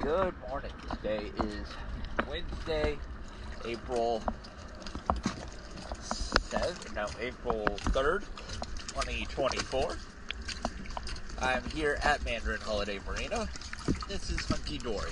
Good morning. Today is Wednesday, April 3rd, 2024. I'm here at Mandarin Holiday Marina. This is Hunky Dory.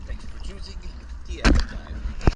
Thanks for choosing TX.